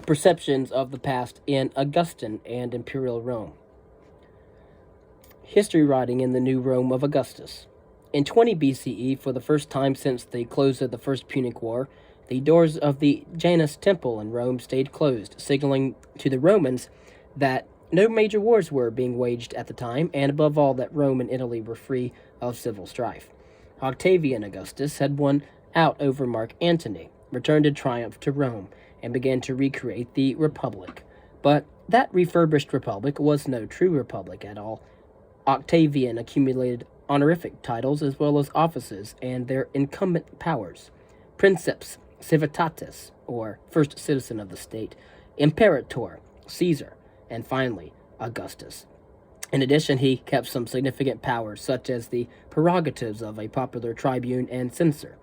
perceptions of the past in Augustan and Imperial Rome. History writing in the New Rome of Augustus. In 20 BCE, for the first time since the close of the First Punic War, the doors of the Janus Temple in Rome stayed closed, signaling to the Romans that no major wars were being waged at the time, and above all, that Rome and Italy were free of civil strife. Octavian Augustus had won out over Mark Antony, returned in triumph to Rome, and began to recreate the Republic. But that refurbished Republic was no true Republic at all. Octavian accumulated honorific titles as well as offices and their incumbent powers. Princeps, civitatis, or first citizen of the state, imperator, Caesar, and finally, Augustus. In addition, he kept some significant powers, such as the prerogatives of a popular tribune and censor.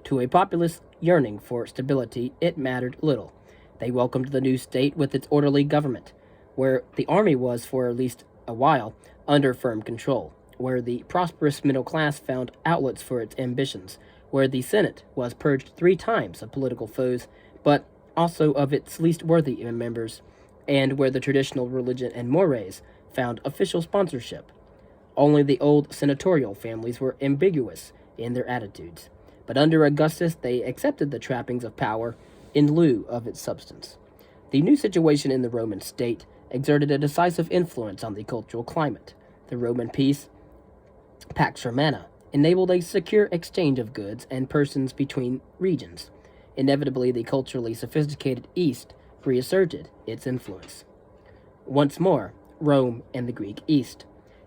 To a populace yearning for stability, it mattered little. They welcomed the new state with its orderly government, where the army was, for at least a while, under firm control, where the prosperous middle class found outlets for its ambitions, where the Senate was purged 3 times of political foes, but also of its least worthy members, and where the traditional religion and mores found official sponsorship. Only the old senatorial families were ambiguous in their attitudes, but under Augustus they accepted the trappings of power in lieu of its substance. The new situation in the Roman state exerted a decisive influence on the cultural climate. The Roman peace, Pax Romana, enabled a secure exchange of goods and persons between regions. Inevitably, the culturally sophisticated East reasserted its influence. Once more, Rome and the Greek East.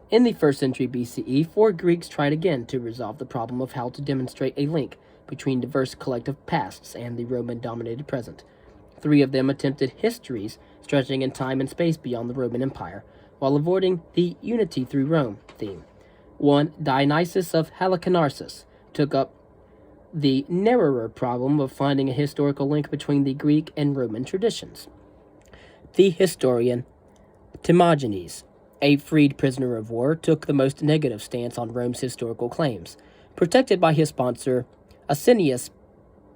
In the 1st century BCE, 4 Greeks tried again to resolve the problem of how to demonstrate a link between diverse collective pasts and the Roman-dominated present. 3 of them attempted histories stretching in time and space beyond the Roman Empire, while avoiding the unity through Rome theme. One, Dionysius of Halicarnassus, took up the narrower problem of finding a historical link between the Greek and Roman traditions. The historian Timagenes, a freed prisoner of war, took the most negative stance on Rome's historical claims. Protected by his sponsor, Asinius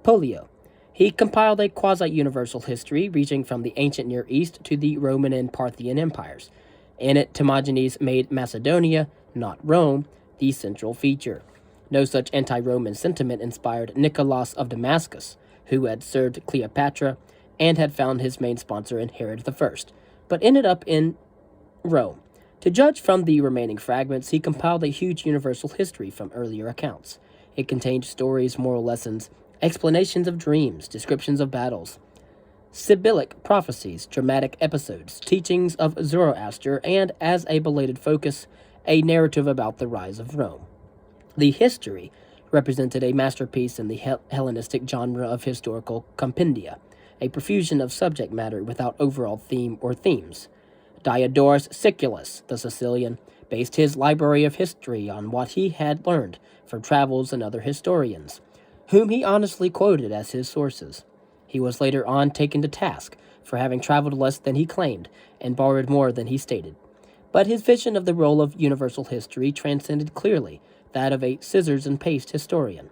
Pollio, he compiled a quasi-universal history reaching from the ancient Near East to the Roman and Parthian empires. In it, Timagenes made Macedonia, not Rome, the central feature. No such anti-Roman sentiment inspired Nicholas of Damascus, who had served Cleopatra and had found his main sponsor in Herod I, but ended up in Rome. To judge from the remaining fragments, he compiled a huge universal history from earlier accounts. It contained stories, moral lessons, explanations of dreams, descriptions of battles, Sibyllic prophecies, dramatic episodes, teachings of Zoroaster, and, as a belated focus, a narrative about the rise of Rome. The history represented a masterpiece in the Hellenistic genre of historical compendia, a profusion of subject matter without overall theme or themes. Diodorus Siculus, the Sicilian, based his library of history on what he had learned from travels and other historians, whom he honestly quoted as his sources. He was later on taken to task for having traveled less than he claimed and borrowed more than he stated. But his vision of the role of universal history transcended clearly that of a scissors-and-paste historian.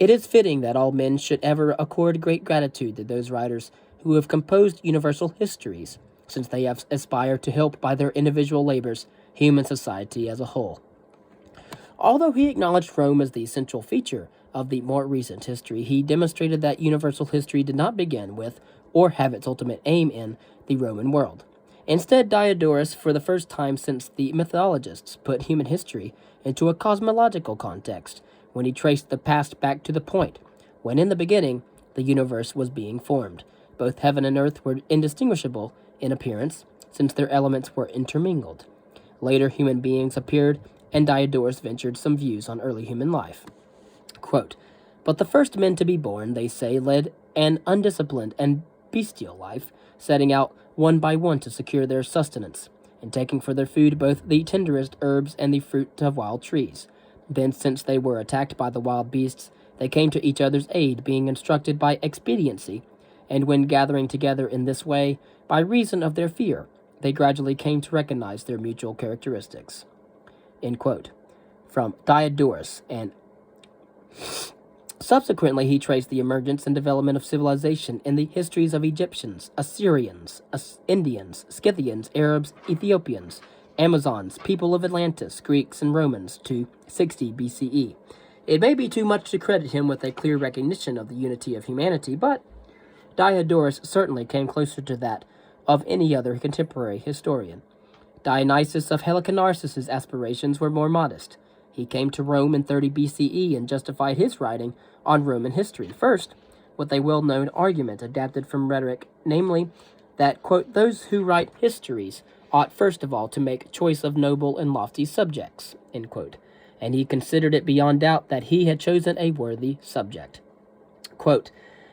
It is fitting that all men should ever accord great gratitude to those writers who have composed universal histories, since they have aspired to help by their individual labors human society as a whole. Although he acknowledged Rome as the central feature of the more recent history, he demonstrated that universal history did not begin with or have its ultimate aim in the Roman world. Instead, Diodorus, for the first time since the mythologists, put human history into a cosmological context when he traced the past back to the point when in the beginning the universe was being formed. Both heaven and earth were indistinguishable in appearance, since their elements were intermingled. Later, human beings appeared, and Diodorus ventured some views on early human life. Quote, "But the first men to be born, they say, led an undisciplined and bestial life, setting out one by one to secure their sustenance, and taking for their food both the tenderest herbs and the fruit of wild trees. Then, since they were attacked by the wild beasts, they came to each other's aid, being instructed by expediency, and when gathering together in this way, by reason of their fear, they gradually came to recognize their mutual characteristics." End quote. From Diodorus and Subsequently, he traced the emergence and development of civilization in the histories of Egyptians, Assyrians, Indians, Scythians, Arabs, Ethiopians, Amazons, people of Atlantis, Greeks, and Romans to 60 BCE. It may be too much to credit him with a clear recognition of the unity of humanity, but Diodorus certainly came closer to that of any other contemporary historian. Dionysius of Halicarnassus's aspirations were more modest. He came to Rome in 30 BCE and justified his writing on Roman history, first with a well-known argument adapted from rhetoric, namely that, quote, those who write histories ought first of all to make choice of noble and lofty subjects, end quote, and he considered it beyond doubt that he had chosen a worthy subject. Quote,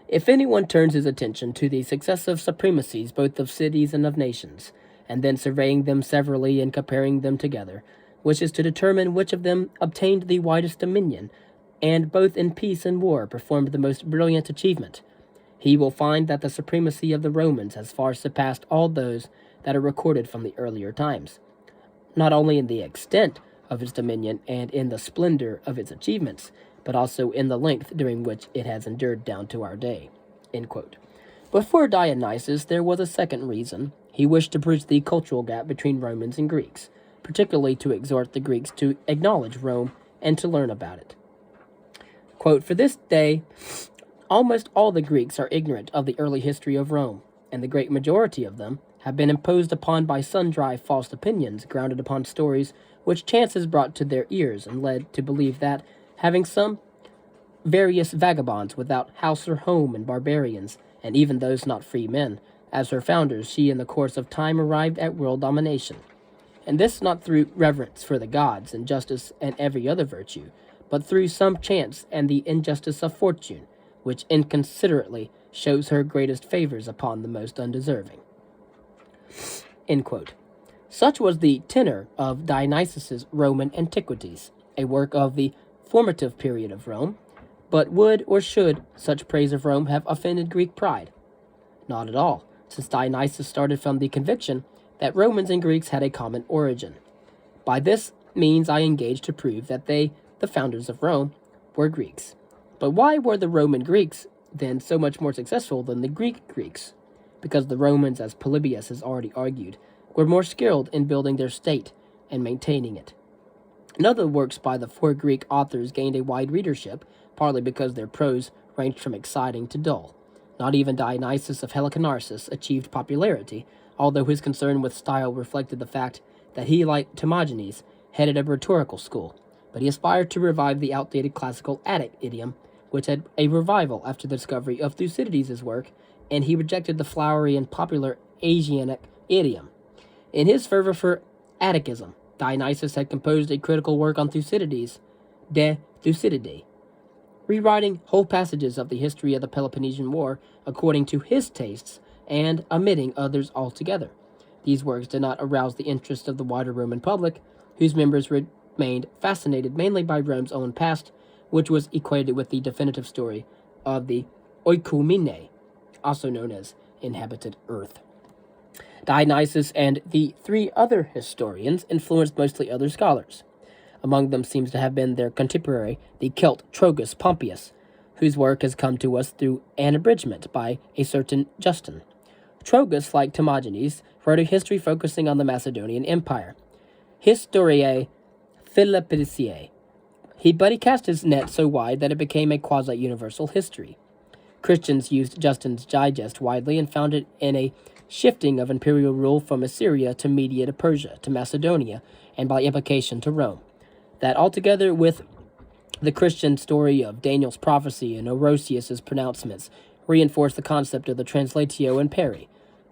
if anyone turns his attention to the successive supremacies both of cities and of nations, and then surveying them severally and comparing them together, wishes to determine which of them obtained the widest dominion, and both in peace and war performed the most brilliant achievement, he will find that the supremacy of the Romans has far surpassed all those that are recorded from the earlier times, not only in the extent of its dominion and in the splendor of its achievements, but also in the length during which it has endured down to our day. End quote. But for Dionysius, there was a second reason. He wished to bridge the cultural gap between Romans and Greeks, particularly to exhort the Greeks to acknowledge Rome and to learn about it. Quote, for this day, almost all the Greeks are ignorant of the early history of Rome, and the great majority of them have been imposed upon by sundry false opinions grounded upon stories which chance has brought to their ears and led to believe that, having some various vagabonds without house or home and barbarians, and even those not free men, as her founders, she in the course of time arrived at world domination. And this not through reverence for the gods and justice and every other virtue, but through some chance and the injustice of fortune, which inconsiderately shows her greatest favors upon the most undeserving. End quote. Such was the tenor of Dionysius's Roman Antiquities, a work of the formative period of Rome. But would or should such praise of Rome have offended Greek pride? Not at all, since Dionysius started from the conviction that Romans and Greeks had a common origin. By this means I engaged to prove that they, the founders of Rome, were Greeks. But why were the Roman Greeks then so much more successful than the Greek Greeks? Because the Romans, as Polybius has already argued, were more skilled in building their state and maintaining it. And other works by the four Greek authors gained a wide readership, partly because their prose ranged from exciting to dull. Not even Dionysius of Halicarnassus achieved popularity, although his concern with style reflected the fact that he, like Timogenes, headed a rhetorical school, but he aspired to revive the outdated classical Attic idiom, which had a revival after the discovery of Thucydides' work, and he rejected the flowery and popular Asiatic idiom. In his fervor for Atticism, Dionysius had composed a critical work on Thucydides, De Thucydide, rewriting whole passages of the history of the Peloponnesian War according to his tastes and omitting others altogether. These works did not arouse the interest of the wider Roman public, whose members remained fascinated mainly by Rome's own past, which was equated with the definitive story of the oikoumene, also known as inhabited earth. Dionysius and the three other historians influenced mostly other scholars. Among them seems to have been their contemporary, the Celt Trogus Pompeius, whose work has come to us through an abridgment by a certain Justin. Trogus, like Timogenes, wrote a history focusing on the Macedonian Empire, Historiae Philippicae. But he cast his net so wide that it became a quasi-universal history. Christians used Justin's digest widely and found it in a shifting of imperial rule from Assyria to Media to Persia to Macedonia, and by implication to Rome. That altogether with the Christian story of Daniel's prophecy and Orosius's pronouncements reinforced the concept of the translatio imperii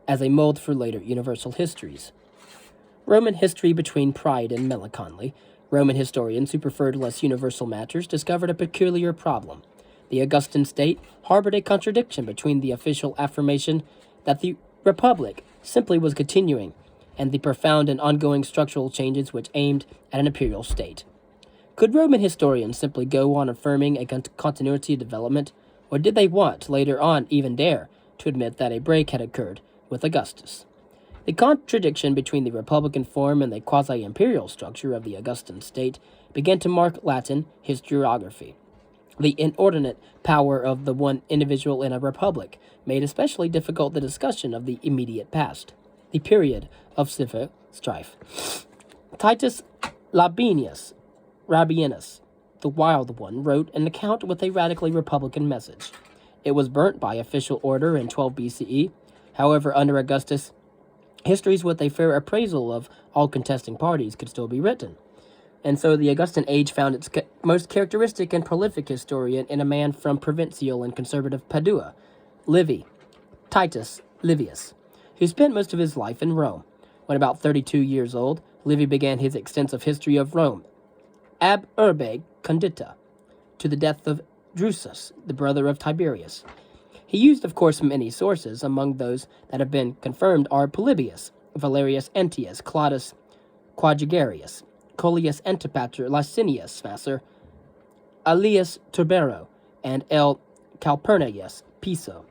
as a mold for later universal histories. Roman history between pride and melancholy. Roman historians who preferred less universal matters discovered a peculiar problem. The Augustan state harbored a contradiction between the official affirmation that the Republic simply was continuing and the profound and ongoing structural changes which aimed at an imperial state. Could Roman historians simply go on affirming a continuity of development, or did they want, later on, even dare, to admit that a break had occurred with Augustus? The contradiction between the republican form and the quasi-imperial structure of the Augustan state began to mark Latin historiography. The inordinate power of the one individual in a republic made especially difficult the discussion of the immediate past, the period of civil strife. Titus Labienus, the Wild One, wrote an account with a radically republican message. It was burnt by official order in 12 BCE. However, under Augustus, histories with a fair appraisal of all contesting parties could still be written. And so the Augustan age found its most characteristic and prolific historian in a man from provincial and conservative Padua, Titus Livius, who spent most of his life in Rome. When about 32 years old, Livy began his extensive history of Rome, ab urbe condita, to the death of Drusus, the brother of Tiberius. He used, of course, many sources. Among those that have been confirmed are Polybius, Valerius Entius, Claudius Quadragarius, Coelius Antipater, Licinius Vassar, Aelius Turbero, and L. Calpurnius Piso.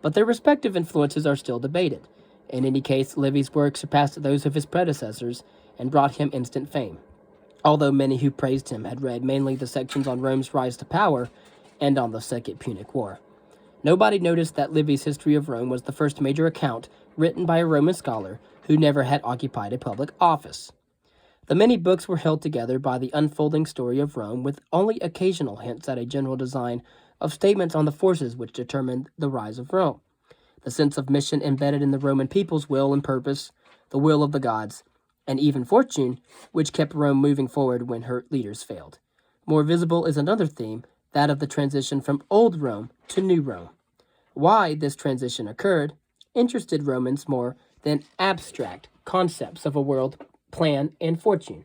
But their respective influences are still debated. In any case, Livy's work surpassed those of his predecessors and brought him instant fame, although many who praised him had read mainly the sections on Rome's rise to power and on the Second Punic War. Nobody noticed that Livy's History of Rome was the first major account written by a Roman scholar who never had occupied a public office. The many books were held together by the unfolding story of Rome, with only occasional hints at a general design of statements on the forces which determined the rise of Rome, the sense of mission embedded in the Roman people's will and purpose, the will of the gods, and even fortune, which kept Rome moving forward when her leaders failed. More visible is another theme, that of the transition from Old Rome to New Rome. Why this transition occurred interested Romans more than abstract concepts of a world plan and fortune.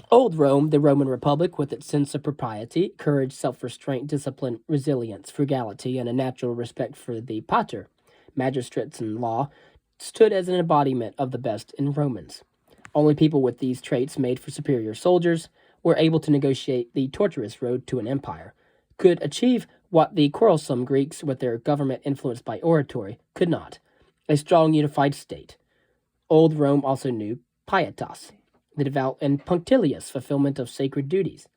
Old Rome, the Roman Republic, with its sense of propriety, courage, self-restraint, discipline, resilience, frugality, and a natural respect for the pater, magistrates, and law, stood as an embodiment of the best in Romans. Only people with these traits, made for superior soldiers, were able to negotiate the tortuous road to an empire, could achieve what the quarrelsome Greeks, with their government influenced by oratory, could not: a strong unified state. Old Rome also knew pietas, the devout and punctilious fulfillment of sacred duties.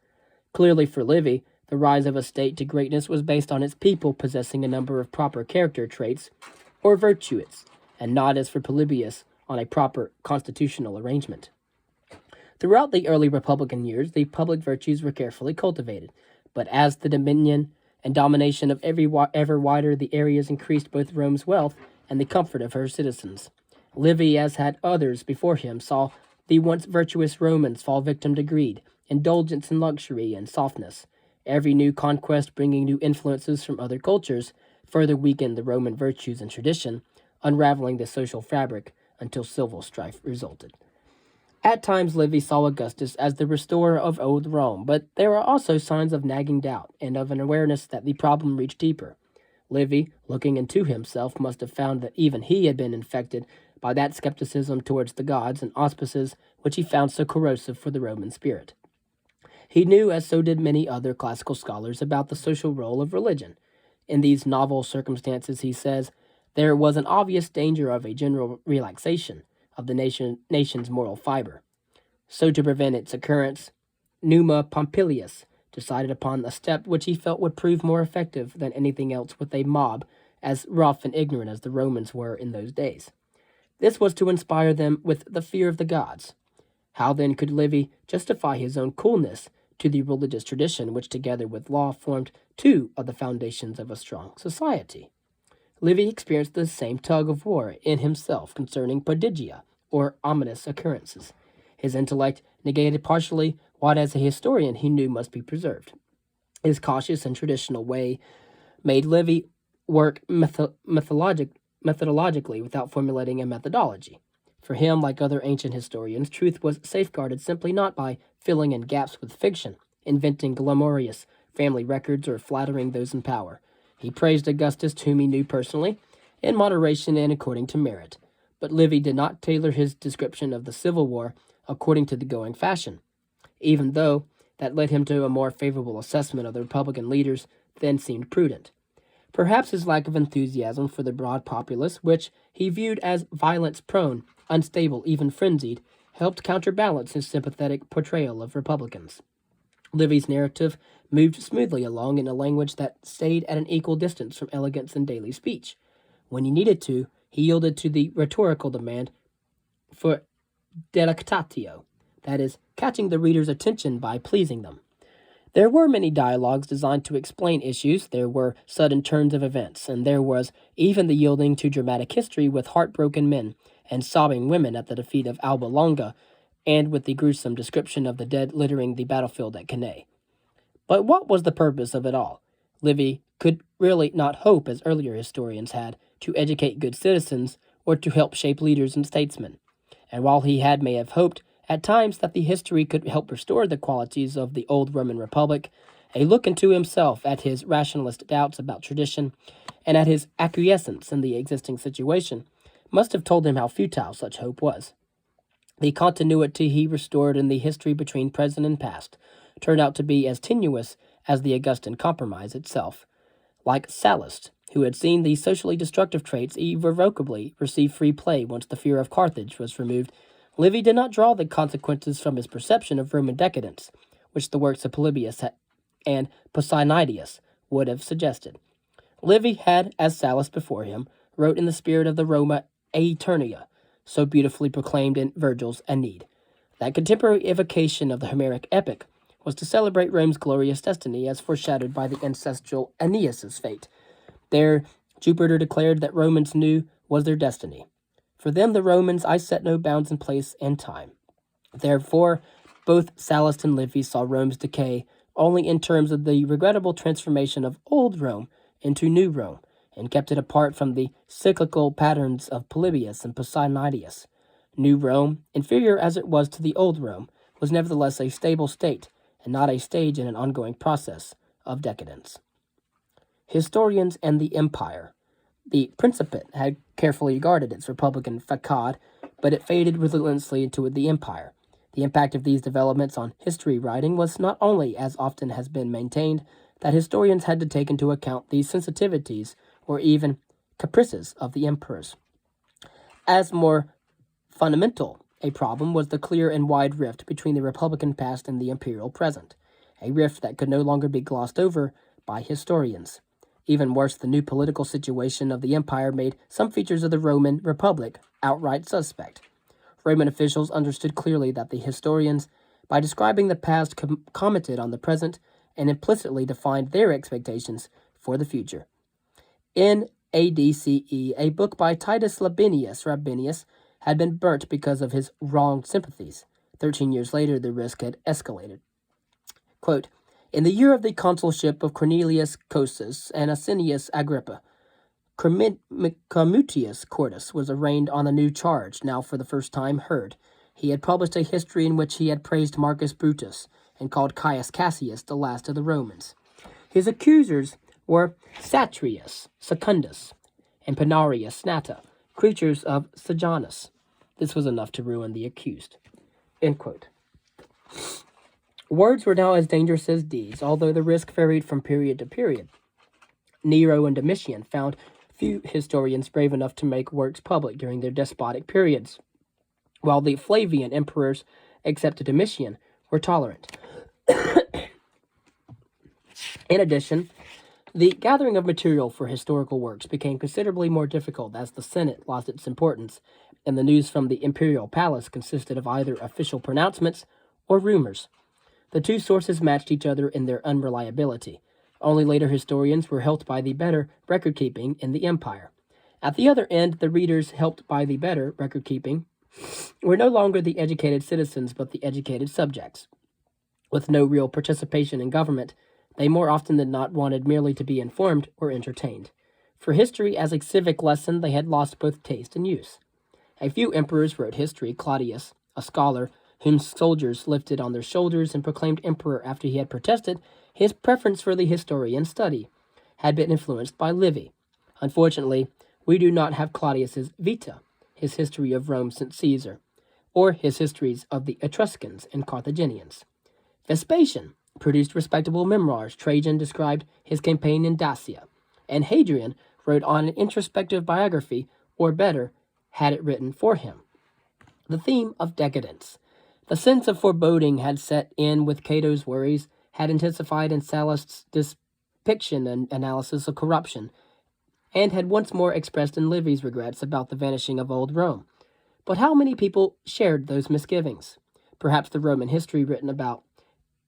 Clearly for Livy, the rise of a state to greatness was based on its people possessing a number of proper character traits, or virtues, and not, as for Polybius, on a proper constitutional arrangement. Throughout the early Republican years, the public virtues were carefully cultivated, but as the dominion and domination of ever wider the areas increased both Rome's wealth and the comfort of her citizens, Livy, as had others before him, saw the once virtuous Romans fall victim to greed, indulgence in luxury, and softness. Every new conquest, bringing new influences from other cultures, further weakened the Roman virtues and tradition, unraveling the social fabric until civil strife resulted. At times, Livy saw Augustus as the restorer of old Rome, but there are also signs of nagging doubt and of an awareness that the problem reached deeper. Livy, looking into himself, must have found that even he had been infected by that skepticism towards the gods and auspices which he found so corrosive for the Roman spirit. He knew, as so did many other classical scholars, about the social role of religion. In these novel circumstances, he says, there was an obvious danger of a general relaxation of the nation's moral fiber. So, to prevent its occurrence, Numa Pompilius decided upon a step which he felt would prove more effective than anything else with a mob as rough and ignorant as the Romans were in those days. This was to inspire them with the fear of the gods. How then could Livy justify his own coolness to the religious tradition which, together with law, formed two of the foundations of a strong society? Livy experienced the same tug of war in himself concerning prodigia, or ominous occurrences. His intellect negated partially what, as a historian, he knew must be preserved. His cautious and traditional way made Livy work methodologically without formulating a methodology. For him, like other ancient historians, truth was safeguarded simply not by filling in gaps with fiction, inventing glamorous family records, or flattering those in power. He praised Augustus, whom he knew personally, in moderation and according to merit. But Livy did not tailor his description of the Civil War according to the going fashion, even though that led him to a more favorable assessment of the Republican leaders than seemed prudent. Perhaps his lack of enthusiasm for the broad populace, which he viewed as violence-prone, unstable, even frenzied, helped counterbalance his sympathetic portrayal of Republicans. Livy's narrative moved smoothly along in a language that stayed at an equal distance from elegance in daily speech. When he needed to, he yielded to the rhetorical demand for delectatio, that is, catching the reader's attention by pleasing them. There were many dialogues designed to explain issues, there were sudden turns of events, and there was even the yielding to dramatic history with heartbroken men and sobbing women at the defeat of Alba Longa, and with the gruesome description of the dead littering the battlefield at Cannae. But what was the purpose of it all? Livy could really not hope, as earlier historians had, to educate good citizens or to help shape leaders and statesmen. And while he may have hoped at times that the history could help restore the qualities of the old Roman Republic, a look into himself, at his rationalist doubts about tradition, and at his acquiescence in the existing situation, must have told him how futile such hope was. The continuity he restored in the history between present and past turned out to be as tenuous as the Augustan compromise itself. Like Sallust, who had seen the socially destructive traits irrevocably receive free play once the fear of Carthage was removed, Livy did not draw the consequences from his perception of Roman decadence, which the works of Polybius and Posidonius would have suggested. Livy had, as Sallust before him, wrote in the spirit of the Roma Aeternia, so beautifully proclaimed in Virgil's Aeneid. That contemporary evocation of the Homeric epic was to celebrate Rome's glorious destiny as foreshadowed by the ancestral Aeneas's fate. There, Jupiter declared that Romans knew was their destiny. For them, the Romans, I set no bounds in place and time. Therefore, both Sallust and Livy saw Rome's decay only in terms of the regrettable transformation of old Rome into new Rome, and kept it apart from the cyclical patterns of Polybius and Posidonius. New Rome, inferior as it was to the old Rome, was nevertheless a stable state, and not a stage in an ongoing process of decadence. Historians and the Empire. The Principate had carefully guarded its republican facade, but it faded relentlessly into the Empire. The impact of these developments on history writing was not only, as often has been maintained, that historians had to take into account the sensitivities or even caprices of the emperors. As more fundamental a problem was the clear and wide rift between the republican past and the imperial present, a rift that could no longer be glossed over by historians. Even worse, the new political situation of the empire made some features of the Roman Republic outright suspect. Roman officials understood clearly that the historians, by describing the past, commented on the present and implicitly defined their expectations for the future. In ADCE, a book by Titus Rabinius had been burnt because of his wrong sympathies. 13 years later, the risk had escalated. Quote, in the year of the consulship of Cornelius Cossus and Asinius Agrippa, Commutius Cordus was arraigned on a new charge, now for the first time heard. He had published a history in which he had praised Marcus Brutus and called Caius Cassius the last of the Romans. His accusers were Satrius Secundus and Pinarius Snata, creatures of Sejanus. This was enough to ruin the accused. End quote. Words were now as dangerous as deeds, although the risk varied from period to period. Nero and Domitian found few historians brave enough to make works public during their despotic periods, while the Flavian emperors, except Domitian, were tolerant. In addition, the gathering of material for historical works became considerably more difficult as the Senate lost its importance, and the news from the imperial palace consisted of either official pronouncements or rumors. The two sources matched each other in their unreliability. Only later historians were helped by the better record-keeping in the empire. At the other end, the readers helped by the better record-keeping were no longer the educated citizens but the educated subjects. With no real participation in government, they more often than not wanted merely to be informed or entertained. For history as a civic lesson, they had lost both taste and use. A few emperors wrote history. Claudius, a scholar, whom soldiers lifted on their shoulders and proclaimed emperor after he had protested his preference for the historian study, had been influenced by Livy. Unfortunately, we do not have Claudius's Vita, his history of Rome since Caesar, or his histories of the Etruscans and Carthaginians. Vespasian produced respectable memoirs. Trajan described his campaign in Dacia, and Hadrian wrote on an introspective biography, or better, had it written for him. The theme of decadence. The sense of foreboding had set in with Cato's worries, had intensified in Sallust's depiction and analysis of corruption, and had once more expressed in Livy's regrets about the vanishing of old Rome. But how many people shared those misgivings? Perhaps the Roman history written about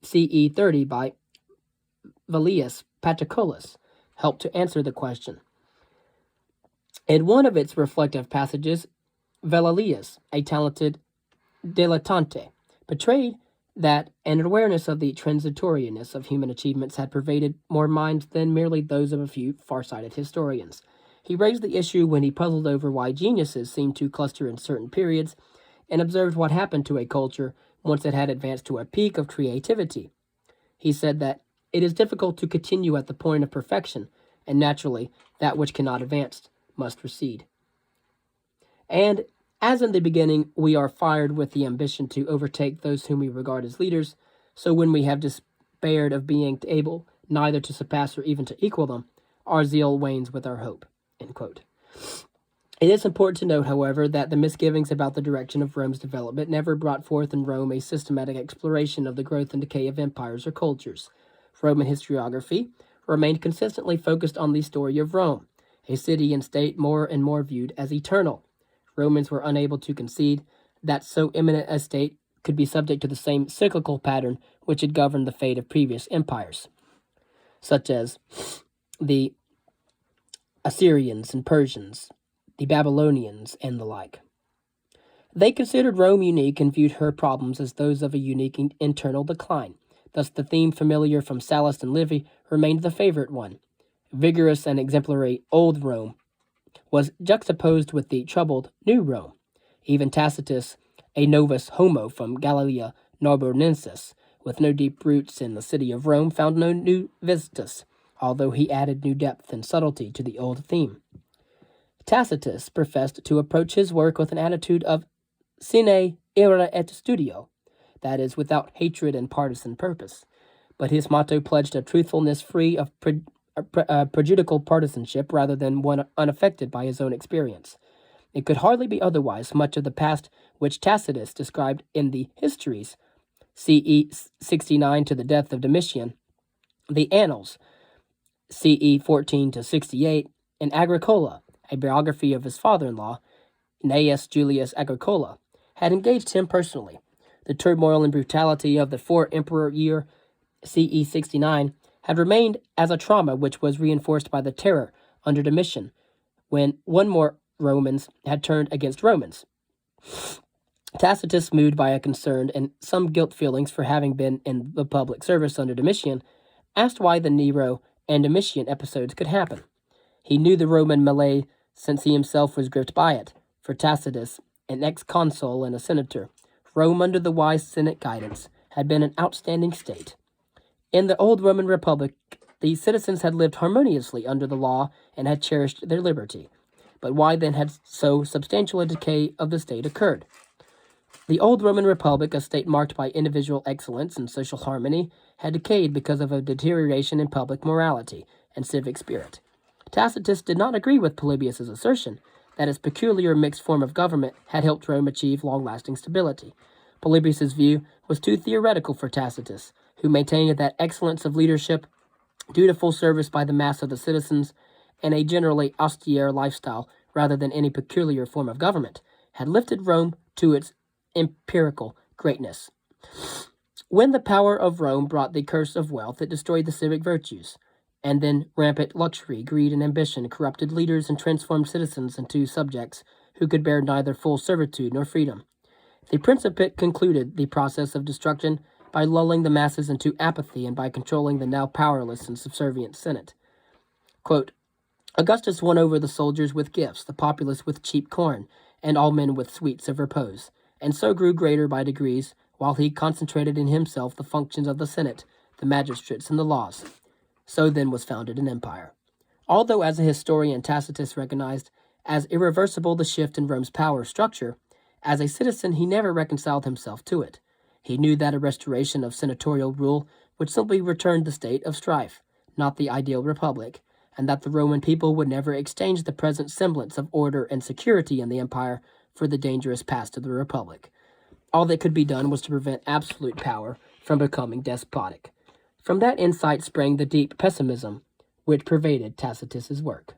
CE 30 by Vallius Paterculus helped to answer the question. In one of its reflective passages, Velleius, a talented dilettante, portrayed that an awareness of the transitoriness of human achievements had pervaded more minds than merely those of a few far-sighted historians. He raised the issue when he puzzled over why geniuses seemed to cluster in certain periods and observed what happened to a culture once it had advanced to a peak of creativity. He said that it is difficult to continue at the point of perfection, and naturally, that which cannot advance must recede. And as in the beginning, we are fired with the ambition to overtake those whom we regard as leaders, so when we have despaired of being able neither to surpass or even to equal them, our zeal wanes with our hope." End quote. It is important to note, however, that the misgivings about the direction of Rome's development never brought forth in Rome a systematic exploration of the growth and decay of empires or cultures. Roman historiography remained consistently focused on the story of Rome, a city and state more and more viewed as eternal. Romans were unable to concede that so eminent a state could be subject to the same cyclical pattern which had governed the fate of previous empires, such as the Assyrians and Persians, the Babylonians, and the like. They considered Rome unique and viewed her problems as those of a unique internal decline. Thus, the theme familiar from Sallust and Livy remained the favorite one. Vigorous and exemplary Old Rome was juxtaposed with the troubled New Rome. Even Tacitus, a novus homo from Gallia Narbonensis, with no deep roots in the city of Rome, found no new visitus, although he added new depth and subtlety to the old theme. Tacitus professed to approach his work with an attitude of sine ira et studio, that is, without hatred and partisan purpose, but his motto pledged a truthfulness free of prejudicial partisanship rather than one unaffected by his own experience. It could hardly be otherwise. Much of the past which Tacitus described in the Histories, CE 69 to the death of Domitian, the Annals, CE 14 to 68, and Agricola, a biography of his father-in-law, Gnaeus Julius Agricola, had engaged him personally. The turmoil and brutality of the four-emperor year, CE 69, had remained as a trauma which was reinforced by the terror under Domitian, when one more Romans had turned against Romans. Tacitus, moved by a concern and some guilt feelings for having been in the public service under Domitian, asked why the Nero and Domitian episodes could happen. He knew the Roman melee since he himself was gripped by it. For Tacitus, an ex-consul and a senator, Rome under the wise Senate guidance had been an outstanding state. In the old Roman Republic, the citizens had lived harmoniously under the law and had cherished their liberty. But why then had so substantial a decay of the state occurred? The old Roman Republic, a state marked by individual excellence and social harmony, had decayed because of a deterioration in public morality and civic spirit. Tacitus did not agree with Polybius's assertion that its peculiar mixed form of government had helped Rome achieve long-lasting stability. Polybius's view was too theoretical for Tacitus, who maintained that excellence of leadership, dutiful service by the mass of the citizens, and a generally austere lifestyle rather than any peculiar form of government had lifted Rome to its empirical greatness. When the power of Rome brought the curse of wealth, it destroyed the civic virtues, and then rampant luxury, greed, and ambition corrupted leaders and transformed citizens into subjects who could bear neither full servitude nor freedom. The Principate concluded the process of destruction by lulling the masses into apathy and by controlling the now powerless and subservient Senate. Quote, Augustus won over the soldiers with gifts, the populace with cheap corn, and all men with sweets of repose, and so grew greater by degrees, while he concentrated in himself the functions of the Senate, the magistrates, and the laws. So then was founded an empire. Although as a historian Tacitus recognized as irreversible the shift in Rome's power structure, as a citizen he never reconciled himself to it. He knew that a restoration of senatorial rule would simply return the state of strife, not the ideal republic, and that the Roman people would never exchange the present semblance of order and security in the empire for the dangerous past of the republic. All that could be done was to prevent absolute power from becoming despotic. From that insight sprang the deep pessimism which pervaded Tacitus's work.